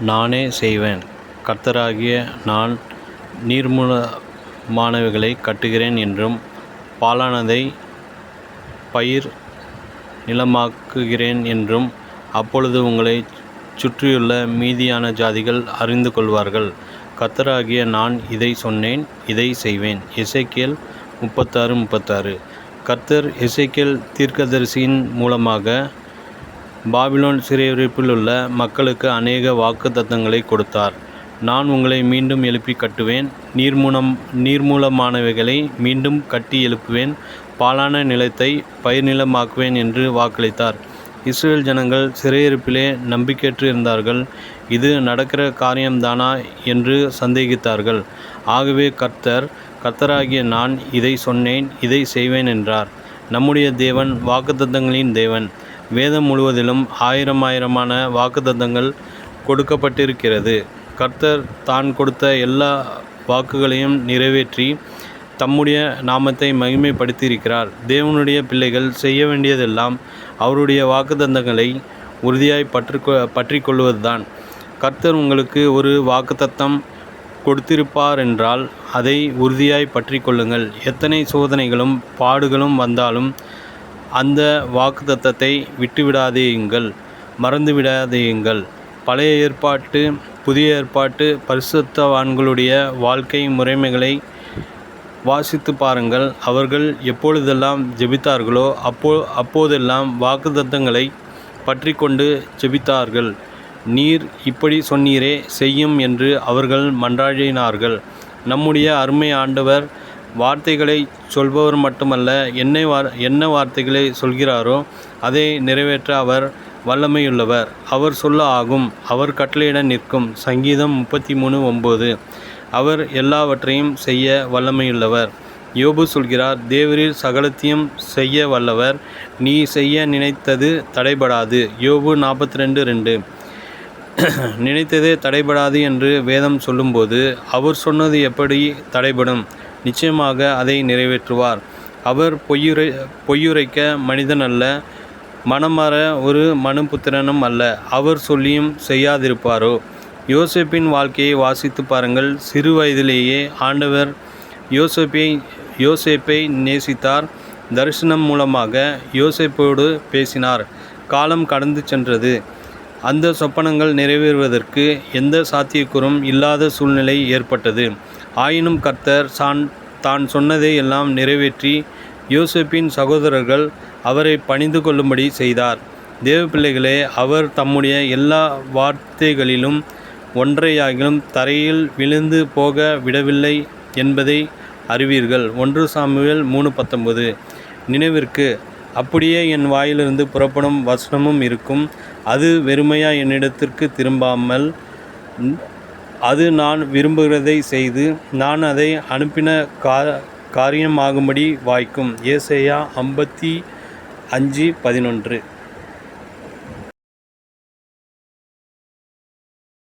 நானே செய்வேன். கர்த்தராகிய நான் நீர்மூலமானவைகளைக் கட்டுகிறேன் என்றும் பாழானதைப் பயிர் நிலமாக்குகிறேன் என்றும் அப்பொழுது உங்களைச் சுற்றியுள்ள மீதியான ஜாதிகள் அறிந்து கொள்வார்கள். கர்த்தராகிய நான் இதை சொன்னேன், இதை செய்வேன். எசேக்கியேல் 36:36. கர்த்தர் எசேக்கியேல் தீர்க்கதரிசியின் மூலமாக பாபிலோன் சிறையிருப்பிலுள்ள மக்களுக்கு அநேக வாக்குத்தத்தங்களைக் கொடுத்தார். நான் உங்களை மீண்டும் எழுப்பி கட்டுவேன், நீர்மூலமானவைகளை மீண்டும் கட்டி எழுப்புவேன், பாழான நிலத்தை பயிர் நிலமாக்குவேன் என்று வாக்களித்தார். இஸ்ரேல் ஜனங்கள் சிறையிருப்பிலே நம்பிக்கையற்று இருந்தார்கள். இது நடக்கிற காரியம்தானா என்று சந்தேகித்தார்கள். ஆகவே கர்த்தராகிய நான் இதை சொன்னேன், இதை செய்வேன் என்றார். நம்முடைய தேவன் வாக்குத்தத்தங்களின் தேவன். வேதம் முழுவதிலும் ஆயிரமான வாக்குத்தத்தங்கள் கொடுக்கப்பட்டிருக்கிறது. கர்த்தர் தான் கொடுத்த எல்லா வாக்குகளையும் நிறைவேற்றி தம்முடைய நாமத்தை மகிமைப்படுத்தியிருக்கிறார். தேவனுடைய பிள்ளைகள் செய்ய வேண்டியதெல்லாம் அவருடைய வாக்குத்தத்தங்களை உறுதியாய் பற்றி கொள்வதுதான். கர்த்தர் உங்களுக்கு ஒரு வாக்குத்தத்தம் கொடுத்திருப்பாரென்றால் அதை உறுதியாய் பற்றி கொள்ளுங்கள். எத்தனை சோதனைகளும் பாடுகளும் வந்தாலும் அந்த வாக்குத்தத்தத்தை விட்டுவிடாதேயுங்கள், மறந்துவிடாதேயுங்கள். பழைய ஏற்பாட்டு புதிய ஏற்பாட்டு பரிசுத்தவான்களுடைய வாழ்க்கை முறைமைகளை வாசித்து பாருங்கள். அவர்கள் எப்பொழுதெல்லாம் ஜெபித்தார்களோ அப்போதெல்லாம் வாக்குத்தத்தங்களை பற்றி கொண்டு ஜெபித்தார்கள். நீர் இப்படி சொன்னீரே, செய்யும் என்று அவர்கள் மன்றாடினார்கள். நம்முடைய அருமை ஆண்டவர் வார்த்தைகளை சொல்பவர் மட்டுமல்ல, என்ன வார்த்தைகளை சொல்கிறாரோ அதை நிறைவேற்ற அவர் வல்லமையுள்ளவர். அவர் சொல்ல ஆகும், அவர் கட்டளையிட நிற்கும். சங்கீதம் 33:9. அவர் எல்லாவற்றையும் செய்ய வல்லமையுள்ளவர். யோபு சொல்கிறார், தேவரீர் சகலத்தையும் செய்ய வல்லவர், நீ செய்ய நினைத்தது தடைபடாது. யோபு 42:2. நினைத்ததே தடைபடாது என்று வேதம் சொல்லும்போது அவர் சொன்னது எப்படி தடைபடும்? நிச்சயமாக அதை நிறைவேற்றுவார். அவர் பொய்யுரைக்க மனிதன் அல்ல, மனமாற ஒரு மனுபுத்திரனும் அல்ல. அவர் சொல்லியும் செய்யாதிருப்பாரோ? யோசேப்பின் வாழ்க்கையை வாசித்து பாருங்கள். சிறு வயதிலேயே ஆண்டவர் யோசேப்பை நேசித்தார். தரிசனம் மூலமாக யோசேப்போடு பேசினார். காலம் கடந்து சென்றது. அந்த சொப்பனங்கள் நிறைவேறுவதற்கு எந்த சாத்தியக்கூறும் இல்லாத சூழ்நிலை ஏற்பட்டது. ஆயினும் கர்த்தர் தான் சொன்னதை எல்லாம் நிறைவேற்றி யோசேப்பின் சகோதரர்கள் அவரை பணிந்து கொள்ளும்படி செய்தார். தேவ பிள்ளைகளே, அவர் தம்முடைய எல்லா வார்த்தைகளிலும் ஒன்றையாகிலும் தரையில் விழுந்து போக விடவில்லை என்பதை அறிவீர்கள். 1 சாமுவேல் 3:19. நினைவிற்கு, அப்படியே என் வாயிலிருந்து புறப்படும் வசனமும் இருக்கும், அது வெறுமையா என்னிடத்திற்கு திரும்பாமல் அது நான் விரும்புகிறதை செய்து நான் அதை அனுப்பின காரியமாகும்படி வாய்க்கும். ஏசாயா 55:11.